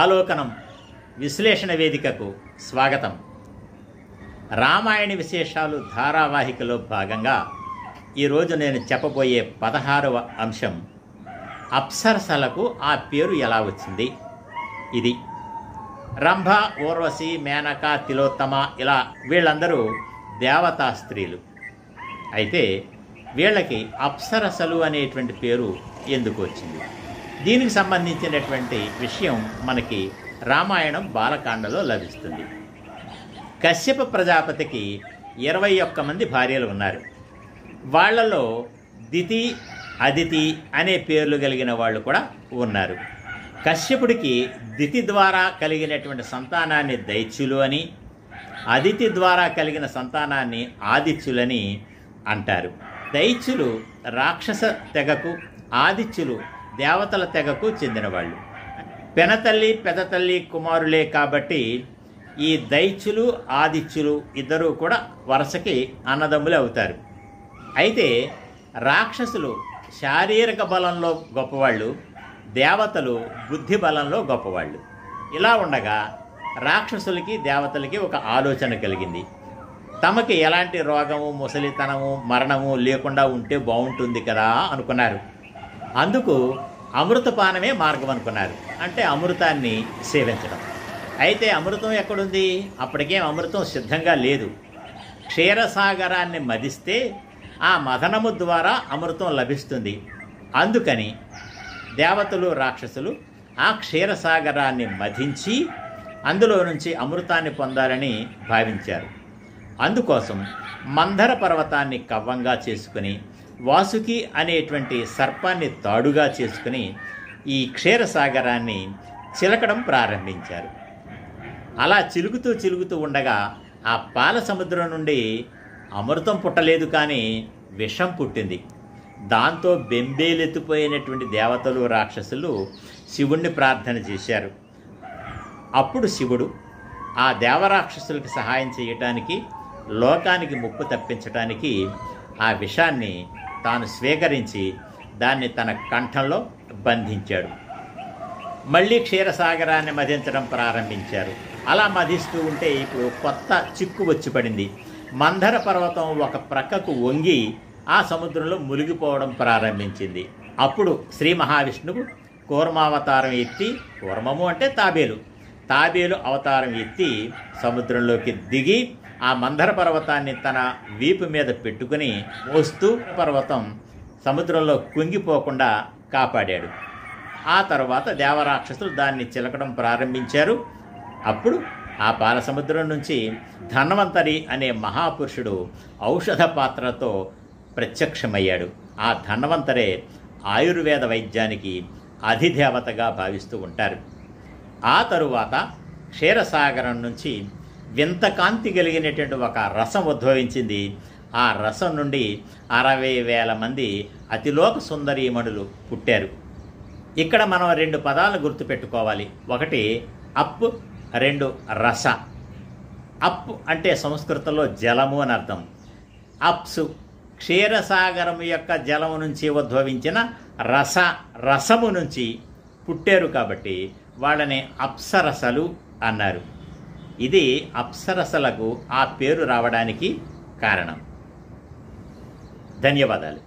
ఆలోకనం విశ్లేషణ వేదికకు స్వాగతం. రామాయణ విశేషాలు ధారావాహికలో భాగంగా ఈరోజు నేను చెప్పబోయే 16వ అంశం అప్సరసలకు ఆ పేరు ఎలా వచ్చింది. ఇది రంభ, ఊర్వశి, మేనక, తిలోత్తమ ఇలా వీళ్ళందరూ దేవతా స్త్రీలు. అయితే వీళ్ళకి అప్సరసలు అనేటువంటి పేరు ఎందుకు వచ్చింది? దీనికి సంబంధించినటువంటి విషయం మనకి రామాయణం బాలకాండలో లభిస్తుంది. కశ్యప ప్రజాపతికి 21 మంది భార్యలు ఉన్నారు. వాళ్లలో దితి, అదితి అనే పేర్లు కలిగిన వాళ్ళు కూడా ఉన్నారు. కశ్యపుడికి దితి ద్వారా కలిగినటువంటి సంతానాన్ని దైత్యులు అని, అదితి ద్వారా కలిగిన సంతానాన్ని ఆదిత్యులని అంటారు. దైత్యులు రాక్షస తెగకు, ఆదిత్యులు దేవతల తెగకు చెందినవాళ్ళు. పెనతల్లి పెదతల్లి కుమారులే కాబట్టి ఈ దైత్యులు ఆదిత్యులు ఇద్దరూ కూడా వరుసకి అన్నదమ్ములు అవుతారు. అయితే రాక్షసులు శారీరక బలంలో గొప్పవాళ్ళు, దేవతలు బుద్ధి బలంలో గొప్పవాళ్ళు. ఇలా ఉండగా రాక్షసులకి దేవతలకి ఒక ఆలోచన కలిగింది. తమకి ఎలాంటి రోగము, ముసలితనము, మరణము లేకుండా ఉంటే బాగుంటుంది కదా అనుకున్నారు. అందుకు అమృతపానమే మార్గం అనుకున్నారు. అంటే అమృతాన్ని సేవించడం. అయితే అమృతం ఎక్కడుంది? అప్పటికేం అమృతం సిద్ధంగా లేదు. క్షీరసాగరాన్ని మదిస్తే ఆ మదనము ద్వారా అమృతం లభిస్తుంది. అందుకని దేవతలు రాక్షసులు ఆ క్షీరసాగరాన్ని మధించి అందులో నుంచి అమృతాన్ని పొందాలని భావించారు. అందుకోసం మందర పర్వతాన్ని కవ్వంగా చేసుకుని, వాసుకి అనేటువంటి సర్పాన్ని తాడుగా చేసుకుని ఈ క్షీరసాగరాన్ని చిలకడం ప్రారంభించారు. అలా చిలుకుతూ ఉండగా ఆ పాల సముద్రం నుండి అమృతం పుట్టలేదు, కానీ విషం పుట్టింది. దాంతో బెంబేలెత్తిపోయినటువంటి దేవతలు రాక్షసులు శివుణ్ణి ప్రార్థన చేశారు. అప్పుడు శివుడు ఆ దేవరాక్షసులకు సహాయం చేయటానికి, లోకానికి ముప్పు తప్పించటానికి ఆ విషాన్ని తాను స్వీకరించి దాన్ని తన కంఠంలో బంధించాడు. మళ్ళీ క్షీరసాగరాన్ని మధించడం ప్రారంభించారు. అలా మధిస్తూ ఉంటే ఇప్పుడు కొత్త చిక్కు వచ్చి పడింది. మందర పర్వతం ఒక ప్రక్కకు వంగి ఆ సముద్రంలో మునిగిపోవడం ప్రారంభించింది. అప్పుడు శ్రీ మహావిష్ణువు కూర్మావతారం ఎత్తి, కూర్మము అంటే తాబేలు అవతారం ఎత్తి సముద్రంలోకి దిగి ఆ మందర పర్వతాన్ని తన వీపు మీద పెట్టుకుని మోస్తూ పర్వతం సముద్రంలో కుంగిపోకుండా కాపాడాడు. ఆ తర్వాత దేవరాక్షసులు దాన్ని చిలకడం ప్రారంభించారు. అప్పుడు ఆ పాల సముద్రం నుంచి ధన్వంతరి అనే మహాపురుషుడు ఔషధ పాత్రతో ప్రత్యక్షమయ్యాడు. ఆ ధన్వంతరే ఆయుర్వేద వైద్యానికి అధిదేవతగా భావిస్తూ ఉంటారు. ఆ తరువాత క్షీరసాగరం నుంచి వింత కాంతి కలిగినటువంటి ఒక రసం ఉద్భవించింది. ఆ రసం నుండి 60,000 మంది అతిలోక సుందరీమణులు పుట్టారు. ఇక్కడ మనం 2 పదాలను గుర్తుపెట్టుకోవాలి. ఒకటి అప్, 2 రస. అప్ అంటే సంస్కృతంలో జలము అని అర్థం. అప్సు క్షీరసాగరం యొక్క జలము నుంచి ఉద్భవించిన రసము నుంచి పుట్టారు కాబట్టి వాళ్ళని అప్సరసలు అన్నారు. ఇది అప్సరసలకు ఆ పేరు రావడానికి కారణం. ధన్యవాదాలు.